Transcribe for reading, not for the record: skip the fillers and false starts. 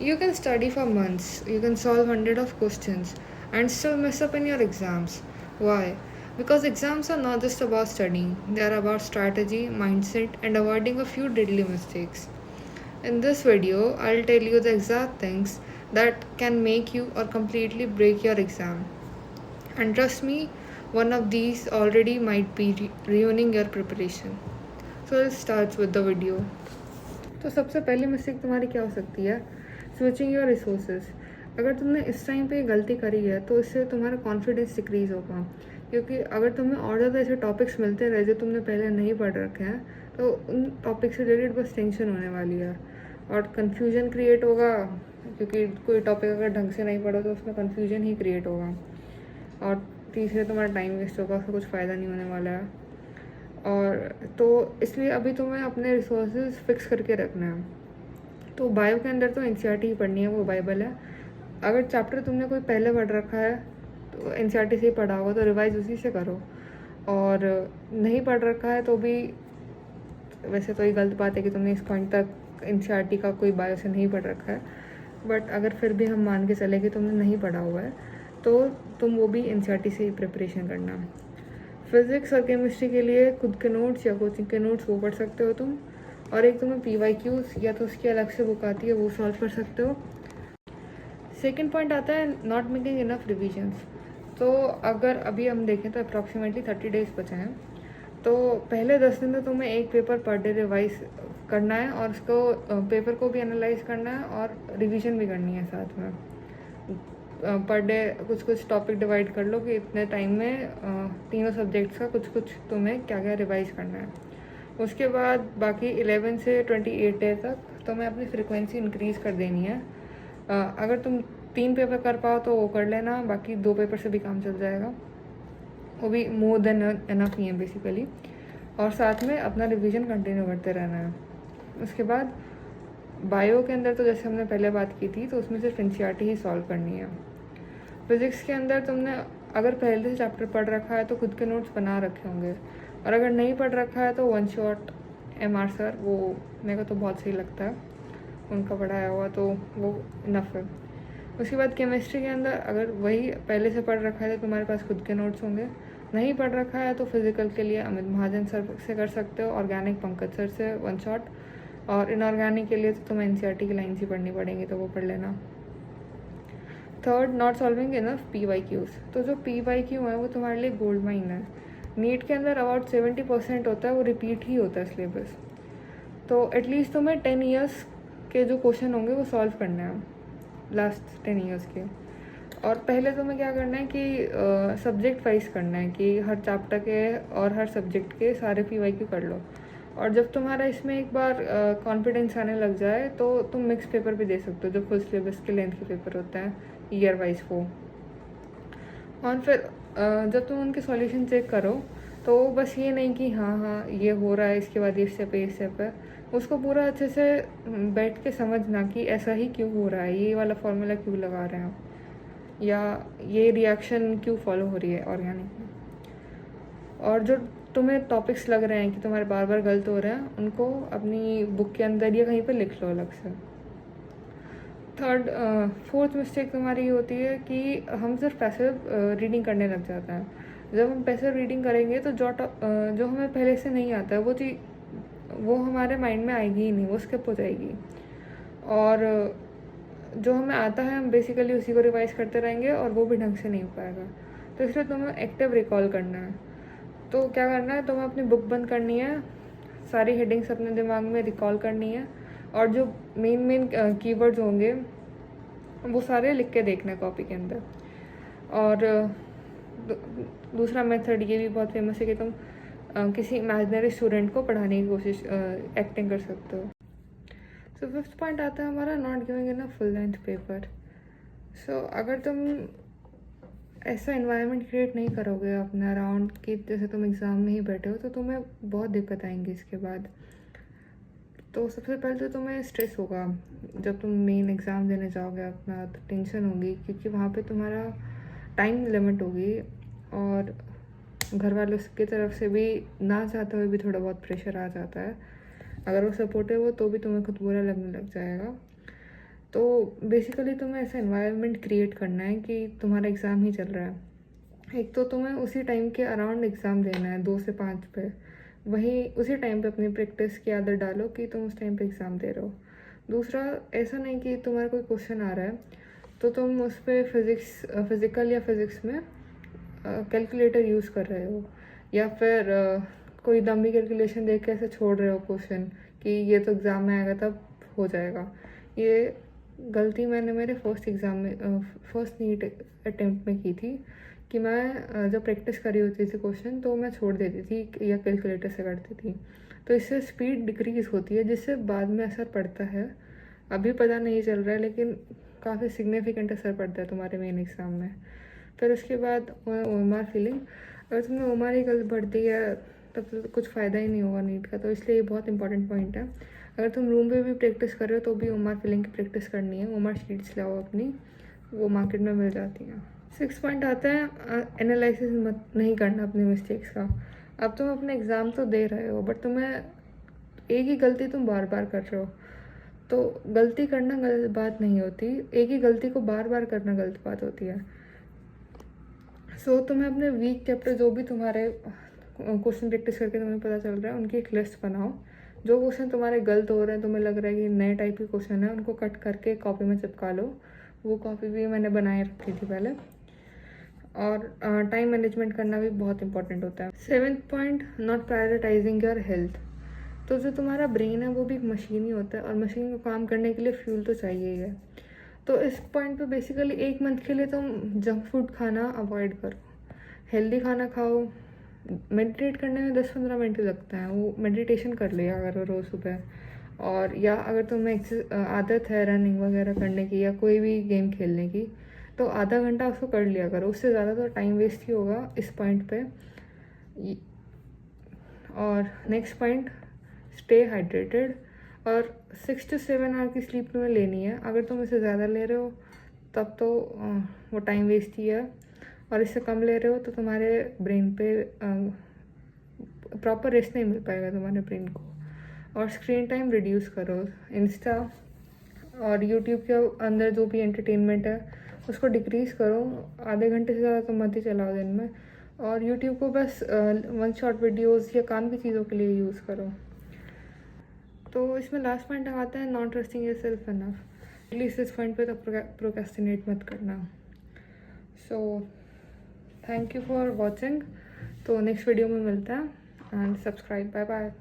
You can study for months, you can solve hundred of questions and still mess up in your exams. Why? Because exams are not just about studying, they are about strategy, mindset and avoiding a few deadly mistakes. In this video, I'll tell you the exact things that can make you or completely break your exam. And trust me, one of these already might be ruining your preparation. So let's start with the video. तो सबसे पहली mistake तुम्हारी क्या हो सकती है? Switching your resources. अगर तुमने इस टाइम पे गलती करी है तो इससे तुम्हारा कॉन्फिडेंस डिक्रीज होगा, क्योंकि अगर तुम्हें और ज़्यादा ऐसे टॉपिक्स मिलते रहे जो तुमने पहले नहीं पढ़ रखे हैं तो उन टॉपिक से रिलेटेड बस टेंशन होने वाली है और कन्फ्यूजन क्रिएट होगा, क्योंकि कोई टॉपिक अगर ढंग से नहीं पढ़ो तो उसमें कन्फ्यूजन ही क्रिएट होगा। और तीसरे तुम्हारा टाइम वेस्ट होगा, उसका कुछ फ़ायदा नहीं होने वाला है। और तो इसलिए अभी तुम्हें अपने रिसोर्सेज फिक्स करके रखना है। तो बायो के अंदर तो एनसीईआरटी ही पढ़नी है, वो बाइबल है। अगर चैप्टर तुमने कोई पहले पढ़ रखा है तो एनसीईआरटी से ही पढ़ा होगा तो रिवाइज उसी से करो, और नहीं पढ़ रखा है तो भी वैसे तो ये गलत बात है कि तुमने इस पॉइंट तक एनसीईआरटी का कोई बायो से नहीं पढ़ रखा है, बट अगर फिर भी हम मान के चले कि तुमने नहीं पढ़ा हुआ है तो तुम वो भी एनसीईआरटी से ही प्रिपरेशन करना। फिज़िक्स और केमिस्ट्री के लिए खुद के नोट्स या कोचिंग के नोट्स वो पढ़ सकते हो तुम, और एक तुम्हें PYQs या तो उसकी अलग से बुक आती है वो सॉल्व कर सकते हो। सेकेंड पॉइंट आता है नॉट मेकिंग इनफ रिविजन्स। तो अगर अभी हम देखें तो अप्रॉक्सीमेटली 30 डेज बचे हैं, तो पहले 10 दिन तो तुम्हें एक पेपर पर डे रिवाइज करना है और उसको पेपर को भी एनालाइज करना है और रिवीजन भी करनी है साथ में। पर डे कुछ कुछ टॉपिक डिवाइड कर लो कि इतने टाइम में तीनों सब्जेक्ट्स का कुछ कुछ तुम्हें क्या क्या रिवाइज करना है। उसके बाद बाकी 11 से 28 डे तक तुम्हें अपनी फ्रिक्वेंसी इंक्रीज़ कर देनी है। अगर तुम 3 पेपर कर पाओ तो वो कर लेना, बाकी 2 पेपर से भी काम चल जाएगा, वो भी मोर देन एनफ ही है बेसिकली। और साथ में अपना रिवीजन कंटिन्यू करते रहना है। उसके बाद बायो के अंदर तो जैसे हमने पहले बात की थी तो उसमें सिर्फ एनसीईआरटी ही सॉल्व करनी है। फिज़िक्स के अंदर तुमने अगर पहले से चैप्टर पढ़ रखा है तो खुद के नोट्स बना रखे होंगे, और अगर नहीं पढ़ रखा है तो वन शॉट MR सर, वो मेरे को तो बहुत सही लगता है, उनका पढ़ाया हुआ तो वो इनफ है। उसके बाद केमिस्ट्री के अंदर अगर वही पहले से पढ़ रखा है तो तुम्हारे पास खुद के नोट्स होंगे, नहीं पढ़ रखा है तो फिज़िकल के लिए अमित महाजन सर से कर सकते हो, ऑर्गेनिक पंकज सर से वन शॉट, और इनऑर्गेनिक के लिए तो तुम्हें एनसीईआरटी की लाइन ही पढ़नी पड़ेंगी तो वो पढ़ लेना। Third, not solving enough PYQs। तो जो PYQ है वो तुम्हारे लिए गोल्ड माइन है। नीट के अंदर अबाउट 70% होता है वो रिपीट ही होता है सिलेबस, तो एटलीस्ट तुम्हें 10 ईयर्स के जो क्वेश्चन होंगे वो सॉल्व करना है, लास्ट 10 ईयर्स के। और पहले तुम्हें क्या करना है कि सब्जेक्ट वाइज करना है कि हर चैप्टर के और हर सब्जेक्ट के सारे PYQ कर लो, और जब तुम्हारा इसमें एक बार कॉन्फिडेंस आने लग जाए तो तुम मिक्स पेपर भी दे सकते हो, जो फुल सिलेबस के लेंथ के पेपर होते हैं ईयर वाइज वो। और फिर जब तुम उनके सॉल्यूशन चेक करो तो बस ये नहीं कि हाँ हाँ ये हो रहा है इसके बाद ये स्टेप है, उसको पूरा अच्छे से बैठ के समझना कि ऐसा ही क्यों हो रहा है, ये वाला फॉर्मूला क्यों लगा रहे हैं, या ये रिएक्शन क्यों फॉलो हो रही है ऑर्गेनिक में। और जो तुम्हें टॉपिक्स लग रहे हैं कि तुम्हारे बार बार गलत हो रहे हैं उनको अपनी बुक के अंदर या कहीं पर लिख लो अलग से। थर्ड, फोर्थ मिस्टेक तुम्हारी ये होती है कि हम सिर्फ पैसिव रीडिंग करने लग जाते हैं। जब हम पैसिव रीडिंग करेंगे तो जो हमें पहले से नहीं आता है वो चीज़ वो हमारे माइंड में आएगी ही नहीं, वो स्किप हो जाएगी, और जो हमें आता है हम बेसिकली उसी को रिवाइज करते रहेंगे और वो भी ढंग से नहीं हो पाएगा। तो इसलिए तुम्हें एक्टिव रिकॉल करना है। तो क्या करना है, तुम्हें अपनी बुक बंद करनी है, सारी हेडिंग्स अपने दिमाग में रिकॉल करनी है, और जो मेन कीवर्ड्स होंगे वो सारे लिख के देखना है कॉपी के अंदर। और दूसरा मेथड ये भी बहुत फेमस है कि तुम किसी इमेजिनरी स्टूडेंट को पढ़ाने की कोशिश एक्टिंग कर सकते हो। सो फिफ्थ पॉइंट आता है हमारा not giving in a full length paper. So अगर तुम ऐसा इन्वायरमेंट क्रिएट नहीं करोगे अपने अराउंड कि जैसे तुम एग्ज़ाम में ही बैठे हो तो तुम्हें बहुत दिक्कत आएंगी इसके बाद। तो सबसे पहले तो तुम्हें स्ट्रेस होगा जब तुम मेन एग्ज़ाम देने जाओगे, अपना तो टेंशन होगी क्योंकि वहाँ पे तुम्हारा टाइम लिमिट होगी, और घर वालों की तरफ से भी ना चाहते हुए भी थोड़ा बहुत प्रेशर आ जाता है। अगर वो सपोर्टिव हो तो भी तुम्हें खुद बुरा लगने लग जाएगा। तो बेसिकली तुम्हें ऐसा इन्वायरमेंट क्रिएट करना है कि तुम्हारा एग्ज़ाम ही चल रहा है। एक तो तुम्हें उसी टाइम के अराउंड एग्ज़ाम देना है 2 से 5 पे, वहीं उसी टाइम पे अपनी प्रैक्टिस की आदत डालो कि तुम उस टाइम पे एग्ज़ाम दे रहे हो। दूसरा, ऐसा नहीं कि तुम्हारा कोई क्वेश्चन आ रहा है तो तुम उस पर फिज़िकल या फिज़िक्स में कैलकुलेटर यूज़ कर रहे हो, या फिर कोई डमी कैलकुलेशन देख के ऐसे छोड़ रहे हो क्वेश्चन कि ये तो एग्ज़ाम में आएगा तब हो जाएगा। ये गलती मैंने मेरे फर्स्ट नीट अटेम्प्ट में की थी कि मैं जब प्रैक्टिस करी होती थी क्वेश्चन तो मैं छोड़ देती थी या कैलकुलेटर से करती थी। तो इससे स्पीड डिक्रीज़ होती है जिससे बाद में असर पड़ता है। अभी पता नहीं चल रहा है लेकिन काफ़ी सिग्निफिकेंट असर पड़ता है तुम्हारे मेन एग्ज़ाम में। फिर उसके बाद ओएमआर फीलिंग, अगर तुमने ओएमआर ही गलत भर दी है तब तो कुछ फ़ायदा ही नहीं होगा नीट का। तो इसलिए ये बहुत इंपॉर्टेंट पॉइंट है। अगर तुम रूम पे भी प्रैक्टिस कर रहे हो तो भी ओएमआर फीलिंग की प्रैक्टिस करनी है। ओएमआर शीट्स लाओ अपनी, वो मार्केट में मिल जाती हैं। 6 पॉइंट आता है एनालिसिस मत नहीं करना अपनी मिस्टेक्स का। अब तुम अपने एग्ज़ाम तो दे रहे हो बट तुम्हें एक ही गलती तुम बार बार कर रहे हो। तो गलती करना गलत बात नहीं होती, एक ही गलती को बार बार करना गलत बात होती है। सो तुम्हें अपने वीक चैप्टर जो भी तुम्हारे क्वेश्चन प्रैक्टिस करके तुम्हें पता चल रहा है उनकी एक लिस्ट बनाओ। जो क्वेश्चन तुम्हारे गलत हो रहे हैं, तुम्हें लग रहा है कि नए टाइप के क्वेश्चन है, उनको कट करके कॉपी में चिपका लो। वो कॉपी भी मैंने बनाए रखी थी पहले। और टाइम मैनेजमेंट करना भी बहुत इंपॉर्टेंट होता है। 7th point, not prioritising your health. तो जो तुम्हारा ब्रेन है वो भी एक मशीन ही होता है और मशीन को काम करने के लिए फ्यूल तो चाहिए ही है। तो इस पॉइंट पे बेसिकली 1 मंथ के लिए तुम जंक फूड खाना अवॉइड करो, हेल्दी खाना खाओ। मेडिटेट करने में 10-15 मिनट ही लगता है, वो मेडिटेशन कर लिया अगर रोज़ सुबह। और या अगर तुम्हें आदत है रनिंग वगैरह करने की या कोई भी गेम खेलने की तो आधा घंटा उसको कर लिया करो। उससे ज़्यादा तो टाइम वेस्ट ही होगा इस पॉइंट पे। और नेक्स्ट पॉइंट, स्टे हाइड्रेटेड। और 6 to 7 आवर की स्लीप तुम्हें लेनी है। अगर तुम इससे ज़्यादा ले रहे हो तब तो वो टाइम वेस्ट ही है, और इससे कम ले रहे हो तो तुम्हारे ब्रेन पे प्रॉपर रेस्ट नहीं मिल पाएगा तुम्हारे ब्रेन को। और स्क्रीन टाइम रिड्यूस करो। इंस्टा और यूट्यूब के अंदर जो भी एंटरटेनमेंट है उसको डिक्रीज़ करो। आधे घंटे से ज़्यादा तो मत ही चलाओ दिन में। और यूट्यूब को बस 1 शॉट वीडियोज़ या काम की चीज़ों के लिए यूज़ करो। तो इसमें लास्ट पॉइंट आता है not trusting your self enough. At least इस पॉइंट पे तो प्रोक्रेस्टिनेट मत करना। So thank you for watching. तो नेक्स्ट वीडियो में मिलता है एंड सब्सक्राइब। Bye bye.